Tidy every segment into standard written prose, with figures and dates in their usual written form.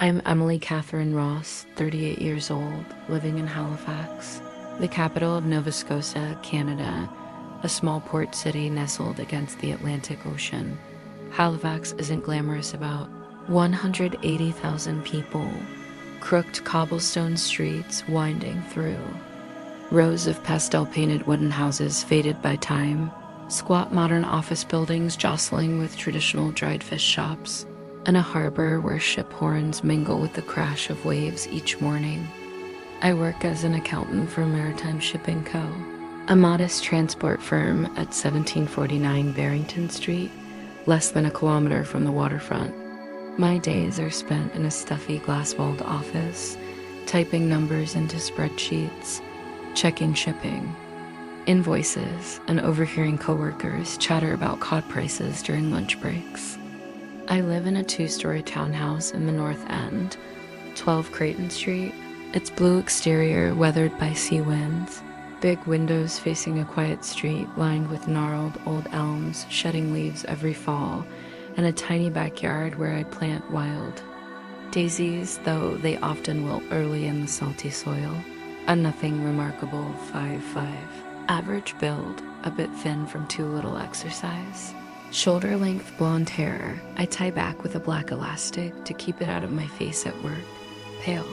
I'm Emily Catherine Ross, 38 years old, living in Halifax, the capital of Nova Scotia, Canada, a small port city nestled against the Atlantic Ocean. Halifax isn't glamorous about 180,000 people, crooked cobblestone streets winding through, rows of pastel-painted wooden houses faded by time, squat modern office buildings jostling with traditional dried fish shops, and a harbor where ship horns mingle with the crash of waves each morning. I work as an accountant for Maritime Shipping Co., a modest transport firm at 1749 Barrington Street, less than a kilometer from the waterfront. My days are spent in a stuffy glass-walled office, typing numbers into spreadsheets, checking shipping, invoices, and overhearing coworkers chatter about cod prices during lunch breaks. I live in a 2-story townhouse in the North End, 12 Creighton Street. Its blue exterior weathered by sea winds, big windows facing a quiet street lined with gnarled old elms shedding leaves every fall, and a tiny backyard where I plant wild daisies, though they often wilt early in the salty soil. A nothing remarkable 5'5". Average build, a bit thin from too little exercise. Shoulder-length blonde hair, I tie back with a black elastic to keep it out of my face at work. Pale.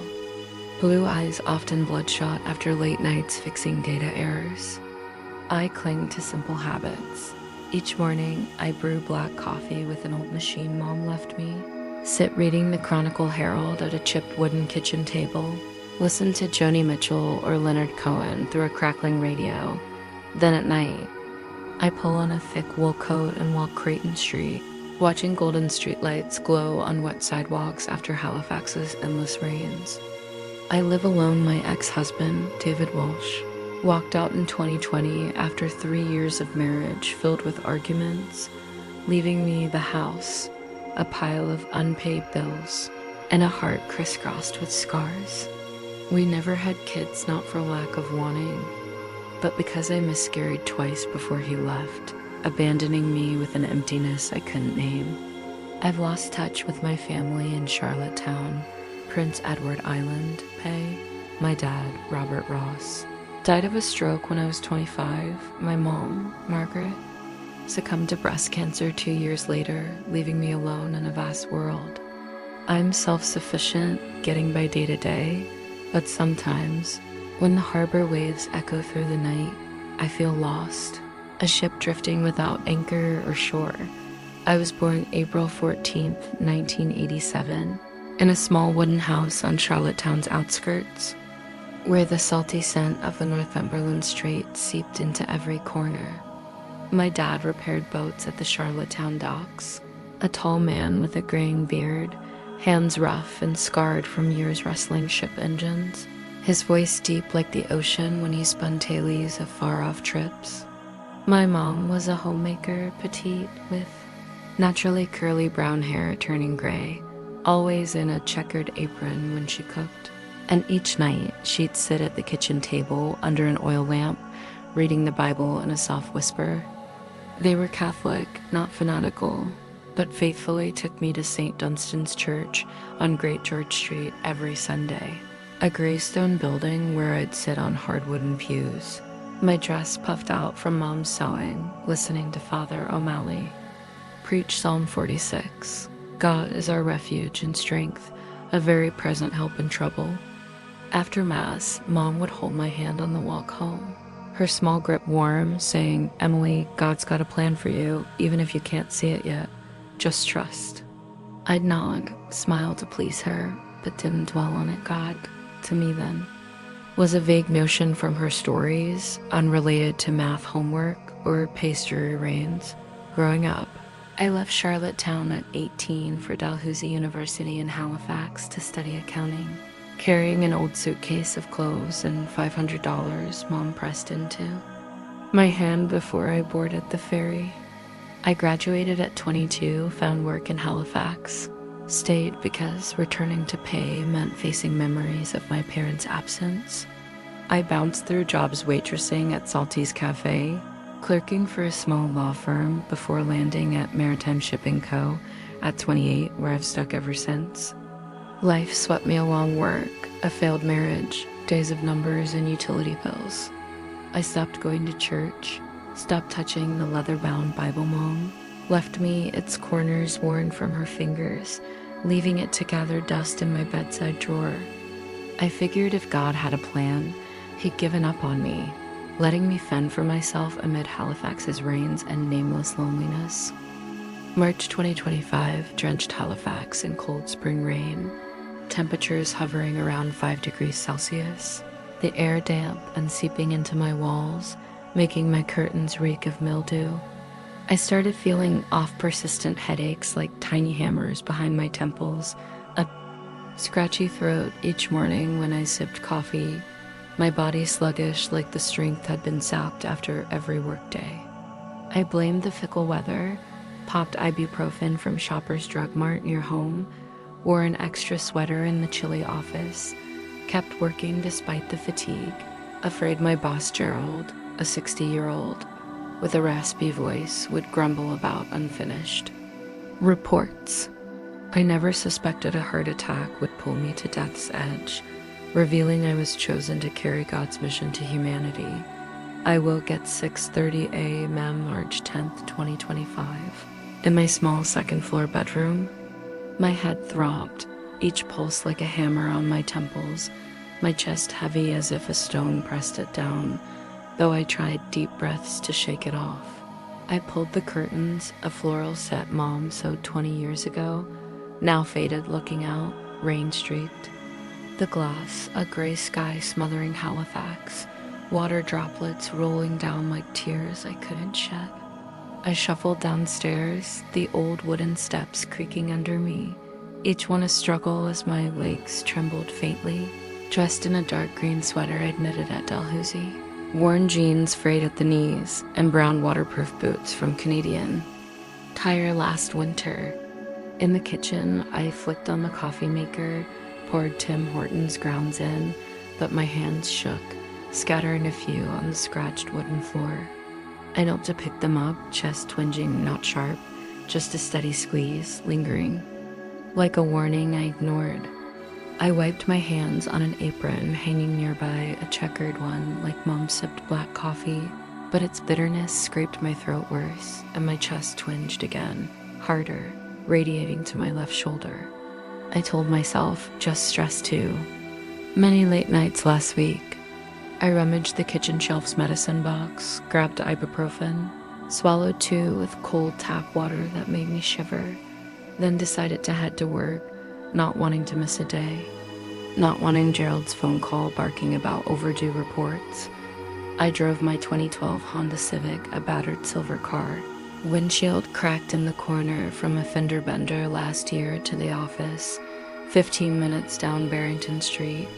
Blue eyes often bloodshot after late nights fixing data errors. I cling to simple habits. Each morning, I brew black coffee with an old machine Mom left me, sit reading the Chronicle Herald at a chipped wooden kitchen table, listen to Joni Mitchell or Leonard Cohen through a crackling radio. Then at night, I pull on a thick wool coat and walk Creighton Street, watching golden streetlights glow on wet sidewalks after Halifax's endless rains. I live alone. My ex-husband, David Walsh, walked out in 2020 after 3 years of marriage filled with arguments, leaving me the house, a pile of unpaid bills, and a heart crisscrossed with scars. We never had kids, not for lack of wanting, but because I miscarried twice before he left, abandoning me with an emptiness I couldn't name. I've lost touch with my family in Charlottetown, Prince Edward Island, PA. My dad, Robert Ross, died of a stroke when I was 25. My mom, Margaret, succumbed to breast cancer 2 years later, leaving me alone in a vast world. I'm self-sufficient, getting by day to day, but sometimes, when the harbor waves echo through the night, I feel lost, a ship drifting without anchor or shore. I was born April 14th, 1987, in a small wooden house on Charlottetown's outskirts, where the salty scent of the Northumberland Strait seeped into every corner. My dad repaired boats at the Charlottetown docks, a tall man with a graying beard, hands rough and scarred from years wrestling ship engines, his voice deep like the ocean when he spun tailies of far-off trips. My mom was a homemaker, petite, with naturally curly brown hair turning gray, always in a checkered apron when she cooked. And each night, she'd sit at the kitchen table under an oil lamp, reading the Bible in a soft whisper. They were Catholic, not fanatical, but faithfully took me to St. Dunstan's Church on Great George Street every Sunday, a gray stone building where I'd sit on hard wooden pews, my dress puffed out from Mom's sewing, listening to Father O'Malley preach Psalm 46. God is our refuge and strength, a very present help in trouble. After Mass, Mom would hold my hand on the walk home, her small grip warm, saying, "Emily, God's got a plan for you, even if you can't see it yet. Just trust." I'd nod, smile to please her, but didn't dwell on it. God, to me then, was a vague notion from her stories, unrelated to math homework or pastry reigns. Growing up, I left Charlottetown at 18 for Dalhousie University in Halifax to study accounting, carrying an old suitcase of clothes and $500 Mom pressed into my hand before I boarded the ferry. I graduated at 22, found work in Halifax, stayed because returning to pay meant facing memories of my parents' absence. I bounced through jobs waitressing at Salty's Cafe, clerking for a small law firm before landing at Maritime Shipping Co. at 28, where I've stuck ever since. Life swept me along: work, a failed marriage, days of numbers and utility bills. I stopped going to church, stopped touching the leather-bound Bible mom, left me its corners worn from her fingers, leaving it to gather dust in my bedside drawer. I figured if God had a plan, he'd given up on me, letting me fend for myself amid Halifax's rains and nameless loneliness. March 2025 drenched Halifax in cold spring rain, temperatures hovering around 5 degrees Celsius, the air damp and seeping into my walls, making my curtains reek of mildew. I started feeling persistent headaches like tiny hammers behind my temples, a scratchy throat each morning when I sipped coffee, my body sluggish like the strength had been sapped after every workday. I blamed the fickle weather, popped ibuprofen from Shoppers Drug Mart near home, wore an extra sweater in the chilly office, kept working despite the fatigue, afraid my boss Gerald, a 60-year-old, with a raspy voice, would grumble about unfinished reports. I never suspected a heart attack would pull me to death's edge, revealing I was chosen to carry God's mission to humanity. I woke at 6:30 a.m. March 10th, 2025, in my small second-floor bedroom. My head throbbed, each pulse like a hammer on my temples, my chest heavy as if a stone pressed it down, though I tried deep breaths to shake it off. I pulled the curtains, a floral set Mom sewed 20 years ago, now faded looking out, rain-streaked. The glass, a gray sky smothering Halifax, water droplets rolling down like tears I couldn't shed. I shuffled downstairs, the old wooden steps creaking under me, each one a struggle as my legs trembled faintly. Dressed in a dark green sweater I'd knitted at Dalhousie, worn jeans frayed at the knees, and brown waterproof boots from Canadian Tire last winter. In the kitchen, I flicked on the coffee maker, poured Tim Hortons grounds in, but my hands shook, scattering a few on the scratched wooden floor. I knelt to pick them up, chest twinging, not sharp, just a steady squeeze, lingering. Like a warning I ignored. I wiped my hands on an apron hanging nearby, a checkered one, like Mom sipped black coffee, but its bitterness scraped my throat worse, and my chest twinged again, harder, radiating to my left shoulder. I told myself, just stress too. Many late nights last week. I rummaged the kitchen shelf's medicine box, grabbed ibuprofen, swallowed 2 with cold tap water that made me shiver, then decided to head to work, not wanting to miss a day, not wanting Gerald's phone call barking about overdue reports. I drove my 2012 Honda Civic, a battered silver car, windshield cracked in the corner from a fender bender last year, to the office, 15 minutes down Barrington Street.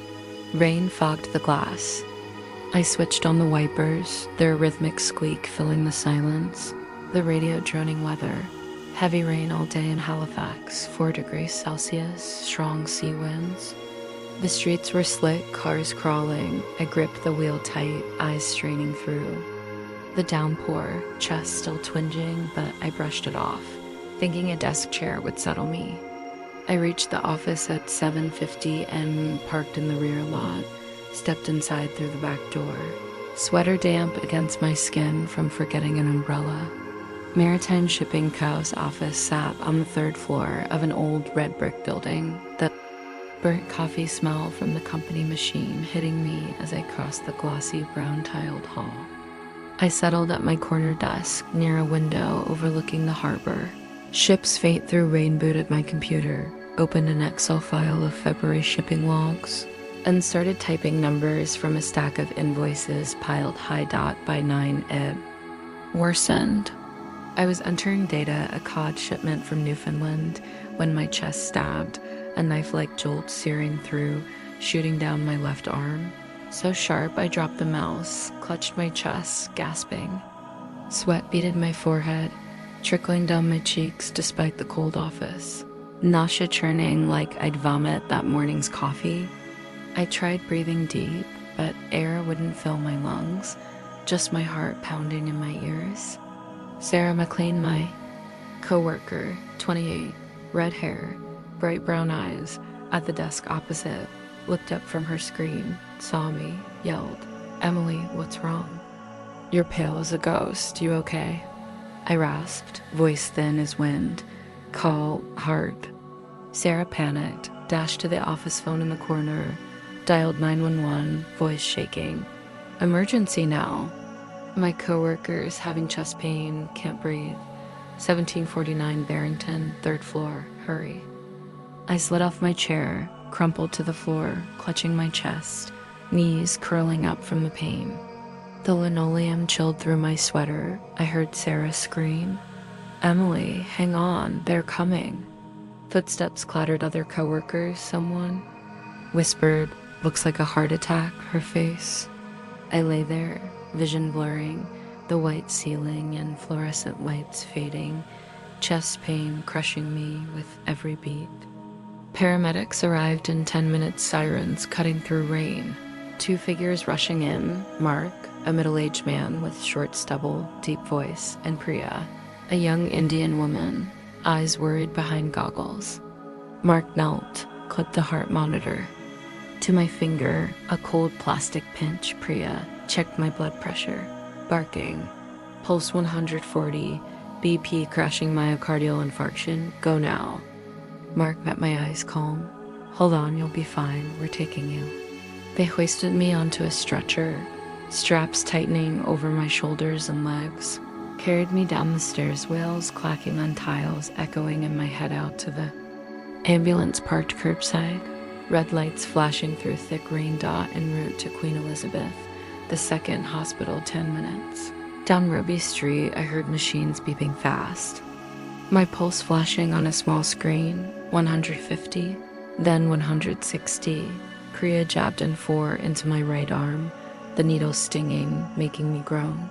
Rain fogged the glass. I switched on the wipers, their rhythmic squeak filling the silence, the radio droning weather. Heavy rain all day in Halifax, 4 degrees Celsius, strong sea winds. The streets were slick, cars crawling. I gripped the wheel tight, eyes straining through. The downpour, chest still twinging, but I brushed it off, thinking a desk chair would settle me. I reached the office at 7:50 and parked in the rear lot, stepped inside through the back door. Sweater damp against my skin from forgetting an umbrella. Maritime Shipping Cow's office sat on the 3rd floor of an old red brick building, the burnt coffee smell from the company machine hitting me as I crossed the glossy brown-tiled hall. I settled at my corner desk near a window overlooking the harbor. Ship's fate through rain booted my computer, opened an Excel file of February shipping logs, and started typing numbers from a stack of invoices piled high dot by 9 ib. Worsened. I was entering data a cod shipment from Newfoundland when my chest stabbed, a knife-like jolt searing through, shooting down my left arm. So sharp I dropped the mouse, clutched my chest, gasping. Sweat beaded my forehead, trickling down my cheeks despite the cold office. Nausea churning like I'd vomit that morning's coffee. I tried breathing deep, but air wouldn't fill my lungs, just my heart pounding in my ears. Sarah McLean, my co-worker, 28, red hair, bright brown eyes, at the desk opposite, looked up from her screen, saw me, yelled, "Emily, what's wrong?" "You're pale as a ghost. You okay?" I rasped, voice thin as wind. "Call Hart." Sarah panicked, dashed to the office phone in the corner, dialed 911, voice shaking. "Emergency now. My coworker's having chest pain, can't breathe. 1749 Barrington, 3rd floor, hurry." I slid off my chair, crumpled to the floor, clutching my chest, knees curling up from the pain. The linoleum chilled through my sweater. I heard Sarah scream, "Emily, hang on, they're coming." Footsteps clattered other coworkers, someone whispered, "Looks like a heart attack," her face. I lay there, vision blurring, the white ceiling and fluorescent lights fading, chest pain crushing me with every beat. Paramedics arrived in 10 minutes, sirens cutting through rain. 2 figures rushing in, Mark, a middle-aged man with short stubble, deep voice, and Priya, a young Indian woman, eyes worried behind goggles. Mark knelt, clipped the heart monitor. To my finger, a cold plastic pinch, Priya checked my blood pressure, barking, "Pulse 140, BP crashing myocardial infarction, go now." Mark met my eyes calm. "Hold on, you'll be fine, we're taking you." They hoisted me onto a stretcher, straps tightening over my shoulders and legs, carried me down the stairs, wheels clacking on tiles, echoing in my head out to the ambulance parked curbside, red lights flashing through thick rain dot en route to Queen Elizabeth, the 2nd hospital, 10 minutes. Down Ruby Street, I heard machines beeping fast. My pulse flashing on a small screen, 150, then 160. Priya jabbed in 4 into my right arm, the needle stinging, making me groan.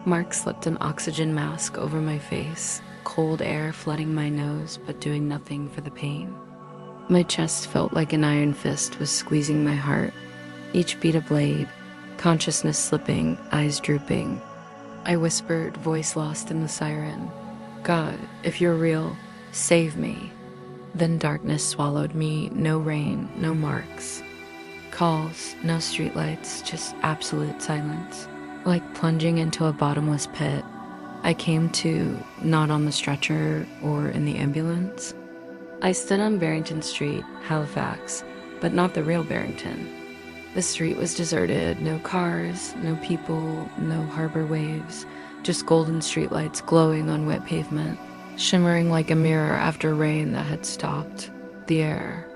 Mark slipped an oxygen mask over my face, cold air flooding my nose but doing nothing for the pain. My chest felt like an iron fist was squeezing my heart, each beat a blade, consciousness slipping, eyes drooping. I whispered, voice lost in the siren, "God, if you're real, save me." Then darkness swallowed me, no rain, no marks. Calls, no streetlights, just absolute silence. Like plunging into a bottomless pit, I came to, not on the stretcher or in the ambulance. I stood on Barrington Street, Halifax, but not the real Barrington. The street was deserted, no cars, no people, no harbor waves, just golden streetlights glowing on wet pavement, shimmering like a mirror after rain that had stopped. The air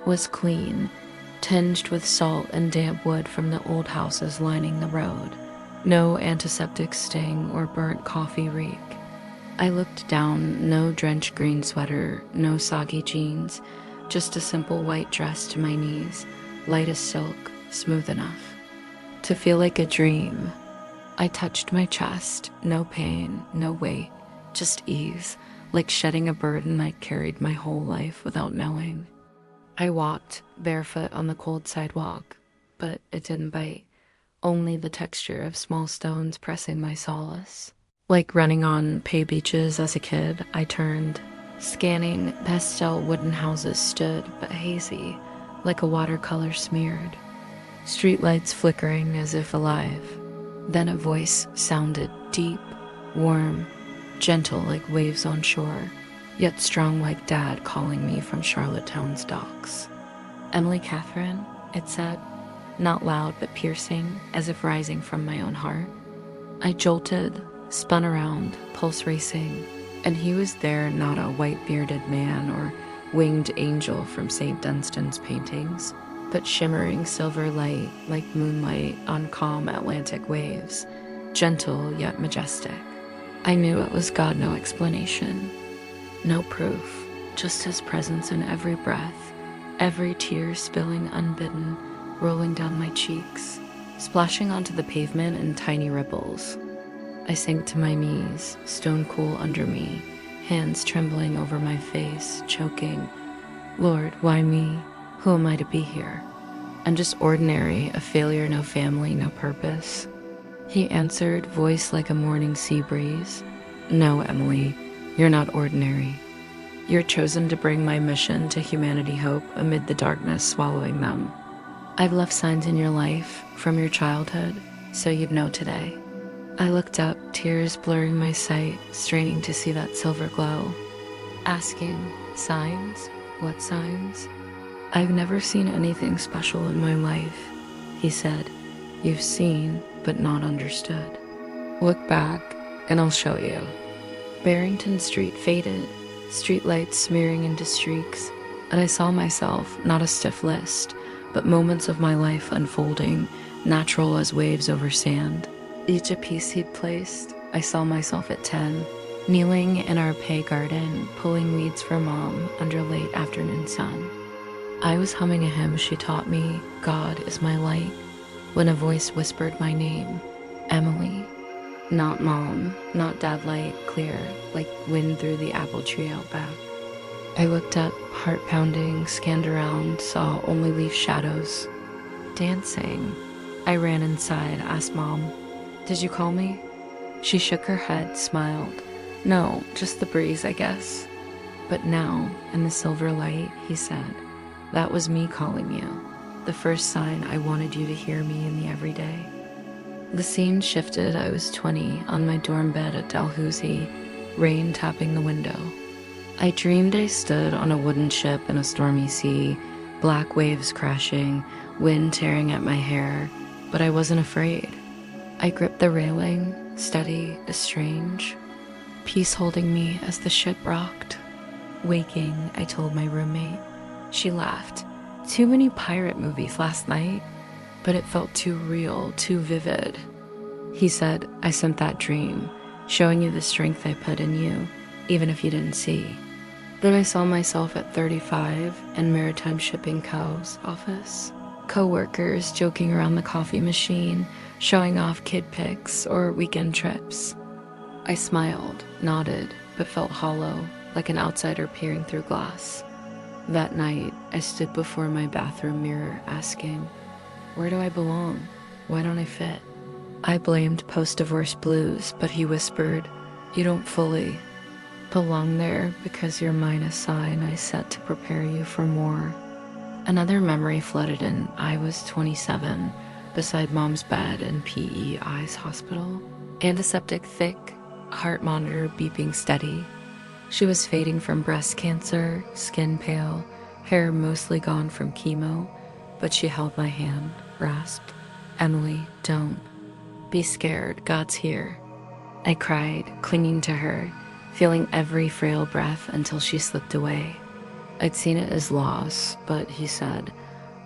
was clean, tinged with salt and damp wood from the old houses lining the road. No antiseptic sting or burnt coffee reek. I looked down, no drenched green sweater, no soggy jeans, just a simple white dress to my knees, light as silk, smooth enough to feel like a dream. I touched my chest, no pain, no weight, just ease, like shedding a burden I'd carried my whole life without knowing. I walked, barefoot on the cold sidewalk, but it didn't bite. Only the texture of small stones pressing my solace. Like running on pay beaches as a kid, I turned. Scanning, pastel wooden houses stood, but hazy, like a watercolor smeared. Streetlights flickering as if alive. Then a voice sounded deep, warm, gentle like waves on shore, yet strong like Dad calling me from Charlottetown's docks. "Emily Catherine," it said. Not loud but piercing, as if rising from my own heart. I jolted, spun around, pulse racing, and he was there, not a white-bearded man or winged angel from St. Dunstan's paintings, but shimmering silver light like moonlight on calm Atlantic waves, gentle yet majestic. I knew it was God, no explanation, no proof, just his presence in every breath, every tear spilling unbidden, rolling down my cheeks, splashing onto the pavement in tiny ripples. I sank to my knees, stone cool under me, hands trembling over my face, choking. "Lord, why me? Who am I to be here? I'm just ordinary, a failure, no family, no purpose." He answered, voice like a morning sea breeze. "No, Emily, you're not ordinary. You're chosen to bring my mission to humanity hope amid the darkness swallowing them. I've left signs in your life from your childhood, so you'd know today. I looked up, tears blurring my sight, straining to see that silver glow. Asking, signs? What signs? I've never seen anything special in my life, he said. You've seen, but not understood. Look back, and I'll show you. Barrington Street faded, streetlights smearing into streaks, and I saw myself, not a stiff list, but moments of my life unfolding, natural as waves over sand. Each a piece he'd placed. I saw myself at 10, kneeling in our pay garden, pulling weeds for Mom under late afternoon sun. I was humming a hymn she taught me, God is my light, when a voice whispered my name, Emily. Not Mom, not Dad light, clear, like wind through the apple tree out back. I looked up, heart pounding, scanned around, saw only leaf shadows. Dancing. I ran inside, asked Mom, did you call me? She shook her head, smiled. No, just the breeze, I guess. But now, in the silver light, he said, that was me calling you. The first sign I wanted you to hear me in the everyday. The scene shifted. I was 20, on my dorm bed at Dalhousie, rain tapping the window. I dreamed I stood on a wooden ship in a stormy sea, black waves crashing, wind tearing at my hair, but I wasn't afraid. I gripped the railing, steady, estranged, peace holding me as the ship rocked. Waking, I told my roommate. She laughed. Too many pirate movies last night, but it felt too real, too vivid. He said, I sent that dream, showing you the strength I put in you, even if you didn't see. Then I saw myself at 35 in Maritime Shipping Co.'s office. Co-workers joking around the coffee machine, showing off kid pics or weekend trips. I smiled, nodded, but felt hollow, like an outsider peering through glass. That night, I stood before my bathroom mirror asking, where do I belong? Why don't I fit? I blamed post-divorce blues, but he whispered, you don't fully belong there because you're minus sign I set to prepare you for more. Another memory flooded in. I was 27, beside Mom's bed in PEI's hospital. Antiseptic thick, heart monitor beeping steady. She was fading from breast cancer, skin pale, hair mostly gone from chemo, but she held my hand, rasped, Emily, don't. Be scared, God's here. I cried, clinging to her, feeling every frail breath until she slipped away. I'd seen it as loss, but he said,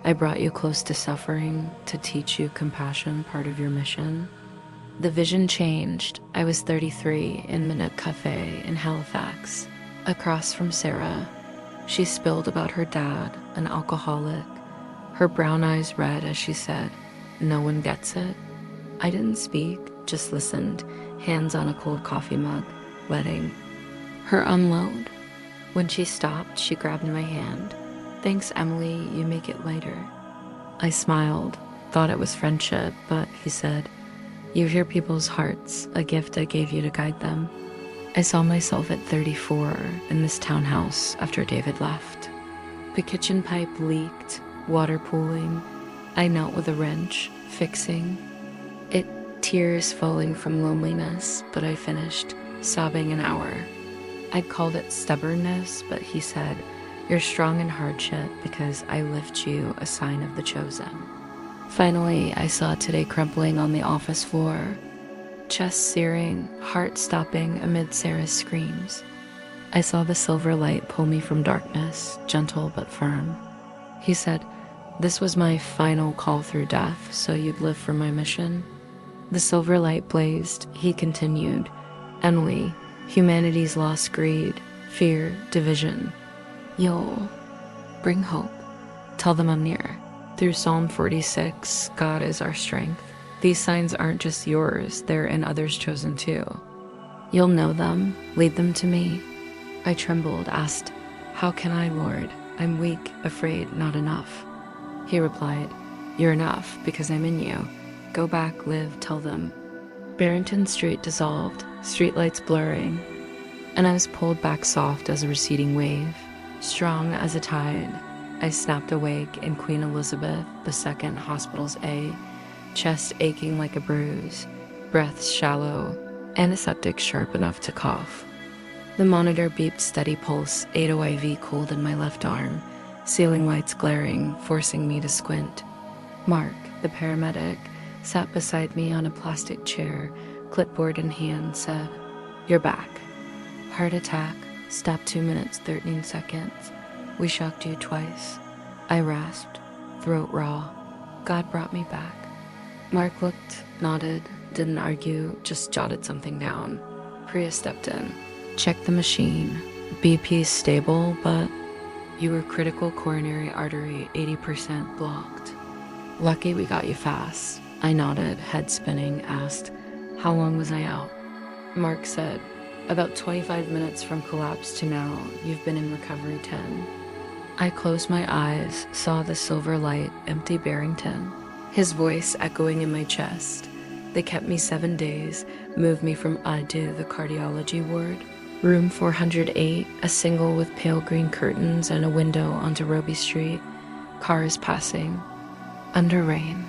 I brought you close to suffering to teach you compassion, part of your mission. The vision changed. I was 33 in Minute Cafe in Halifax, across from Sarah. She spilled about her dad, an alcoholic, her brown eyes red as she said, no one gets it. I didn't speak, just listened, hands on a cold coffee mug, letting her unload. When she stopped, she grabbed my hand. Thanks, Emily, you make it lighter. I smiled, thought it was friendship, but he said, you hear people's hearts, a gift I gave you to guide them. I saw myself at 34 in this townhouse after David left. The kitchen pipe leaked, water pooling. I knelt with a wrench, fixing it, tears falling from loneliness, but I finished, sobbing an hour. I'd called it stubbornness, but he said, you're strong in hardship because I lift you, a sign of the chosen. Finally, I saw today crumpling on the office floor, chest searing, heart stopping amid Sarah's screams. I saw the silver light pull me from darkness, gentle but firm. He said, this was my final call through death, so you'd live for my mission. The silver light blazed. He continued, Emily, humanity's lost greed, fear, division. You'll bring hope. Tell them I'm near. Through Psalm 46, God is our strength. These signs aren't just yours, they're in others chosen too. You'll know them, lead them to me. I trembled, asked, how can I, Lord? I'm weak, afraid, not enough. He replied, you're enough because I'm in you. Go back, live, tell them. Barrington Street dissolved, streetlights blurring. and I was pulled back soft as a receding wave. Strong as a tide, I snapped awake in Queen Elizabeth II Hospital's A, chest aching like a bruise, breaths shallow, antiseptic sharp enough to cough. The monitor beeped steady pulse, 80 IV cold in my left arm, ceiling lights glaring, forcing me to squint. Mark, the paramedic, sat beside me on a plastic chair, clipboard in hand, said, "You're back. Heart attack, stop 2 minutes, 13 seconds. We shocked you twice." I rasped, throat raw. God brought me back. Mark looked, nodded, didn't argue, just jotted something down. Priya stepped in. "Check the machine. BP's stable, but you were critical coronary artery 80% blocked. Lucky we got you fast." I nodded, head spinning, asked, "How long was I out?" Mark said, "About 25 minutes from collapse to now. You've been in recovery 10. I closed my eyes, saw the silver light, empty Barrington. His voice echoing in my chest. They kept me 7 days, moved me from IDU, the cardiology ward. Room 408, a single with pale green curtains and a window onto Roby Street. Cars passing. Under rain.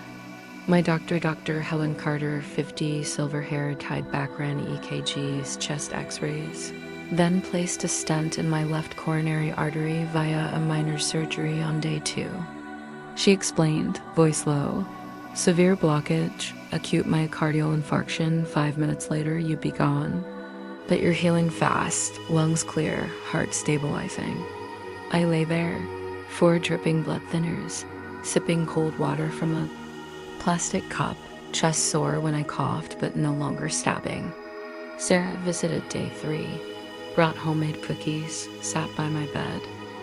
My doctor, Dr. Helen Carter, 50, silver hair, tied back, ran EKGs, chest x-rays. Then placed a stent in my left coronary artery via a minor surgery on day 2. She explained, voice low, "Severe blockage, acute myocardial infarction, 5 minutes later you'd be gone. But you're healing fast, lungs clear, heart stabilizing." I lay there, 4 dripping blood thinners, sipping cold water from a plastic cup, chest sore when I coughed but no longer stabbing. Sarah visited day 3, brought homemade cookies, sat by my bed,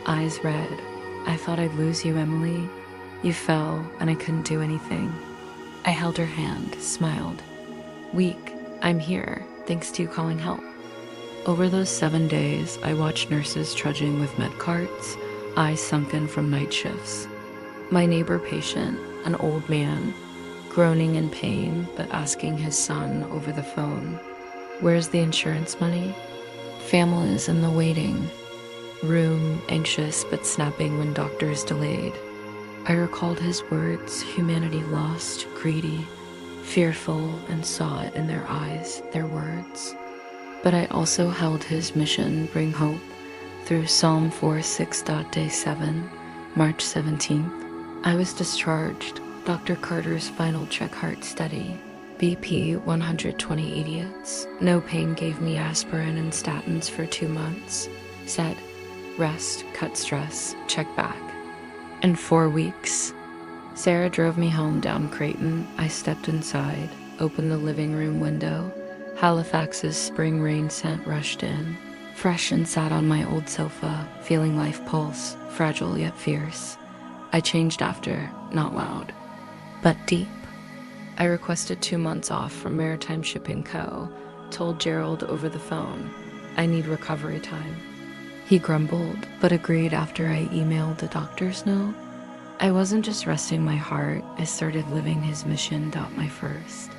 eyes red. "I thought I'd lose you, Emily. You fell and I couldn't do anything." I held her hand, smiled. "Weak, I'm here, thanks to you calling help." Over those 7 days, I watched nurses trudging with med carts, eyes sunken from night shifts. My neighbor patient, an old man, groaning in pain but asking his son over the phone, "Where's the insurance money?" Families in the waiting room, anxious but snapping when doctors delayed. I recalled his words, humanity lost, greedy, fearful, and saw it in their eyes, their words. But I also held his mission, bring hope, through Psalm 4:6. Day 7, March 17th. I was discharged. Dr. Carter's final check, heart steady. BP 120 idiots. No pain, gave me aspirin and statins for 2 months. Said, rest, cut stress, check back. In 4 weeks, Sarah drove me home down Creighton. I stepped inside, opened the living room window. Halifax's spring rain scent rushed in. Fresh, and sat on my old sofa, feeling life pulse, fragile yet fierce. I changed after, not loud, but deep. I requested 2 months off from Maritime Shipping Co., told Gerald over the phone, I need recovery time. He grumbled, but agreed after I emailed a doctor's note. I wasn't just resting my heart, I started living his mission. My first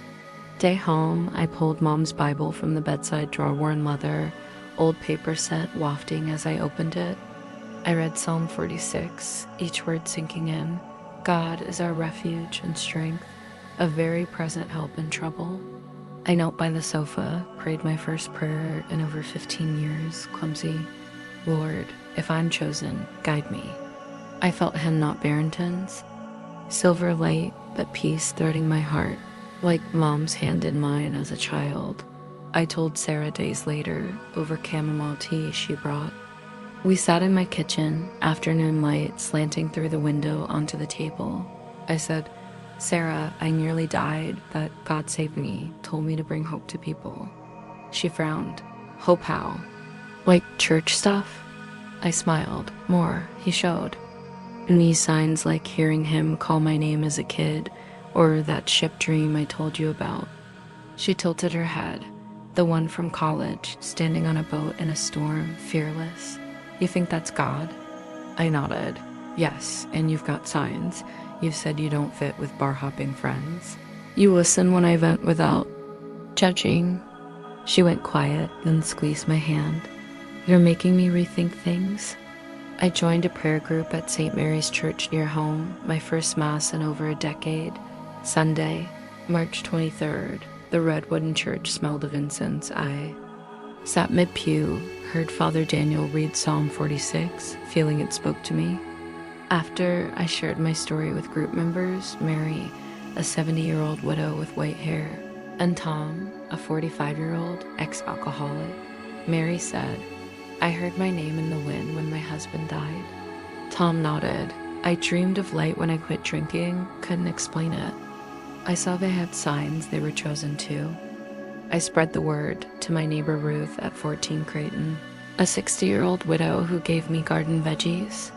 day home, I pulled Mom's Bible from the bedside drawer, worn leather, old paper set wafting as I opened it. I read Psalm 46, each word sinking in. God is our refuge and strength, a very present help in trouble. I knelt by the sofa, prayed my first prayer in over 15 years, clumsy. Lord, if I'm chosen, guide me. I felt him, not Barrington's. Silver light, but peace threading my heart, like Mom's hand in mine as a child. I told Sarah days later, over chamomile tea she brought. We sat in my kitchen, afternoon light slanting through the window onto the table. I said, Sarah, I nearly died, but God saved me, told me to bring hope to people. She frowned. Hope how? Like church stuff? I smiled. More, he showed. Me signs like hearing him call my name as a kid, or that ship dream I told you about. She tilted her head. The one from college, standing on a boat in a storm, fearless. You think that's God? I nodded. Yes, and you've got signs. You've said you don't fit with bar-hopping friends. You listen when I vent without judging. She went quiet, then squeezed my hand. You're making me rethink things. I joined a prayer group at St. Mary's Church near home, my first Mass in over a decade. Sunday, March 23rd, the red wooden church smelled of incense. I sat mid-pew, heard Father Daniel read Psalm 46, feeling it spoke to me. After I shared my story with group members, Mary, a 70-year-old widow with white hair, and Tom, a 45-year-old ex-alcoholic, Mary said, "I heard my name in the wind when my husband died." Tom nodded. "I dreamed of light when I quit drinking, couldn't explain it. I saw they had signs they were chosen too." I spread the word to my neighbor Ruth at 14 Creighton, a 60-year-old widow who gave me garden veggies,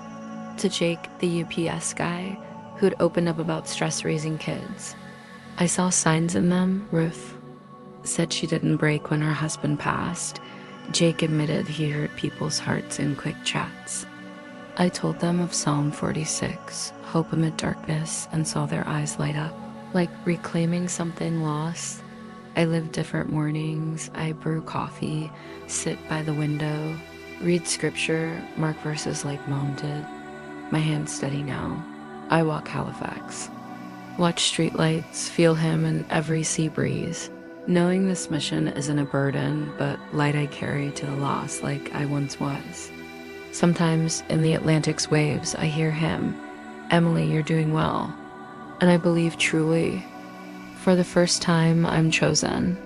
to Jake, the UPS guy who'd opened up about stress raising kids. "I saw signs in them," Ruth said. She didn't break when her husband passed. Jake admitted he heard people's hearts in quick chats. I told them of Psalm 46, hope amid darkness, and saw their eyes light up, like reclaiming something lost. I live different mornings. I brew coffee, sit by the window, read scripture, mark verses like Mom did. My hand's steady now. I walk Halifax. Watch streetlights, feel him in every sea breeze. Knowing this mission isn't a burden, but light I carry to the lost like I once was. Sometimes in the Atlantic's waves, I hear him, "Emily, you're doing well." And I believe truly, for the first time, I'm chosen.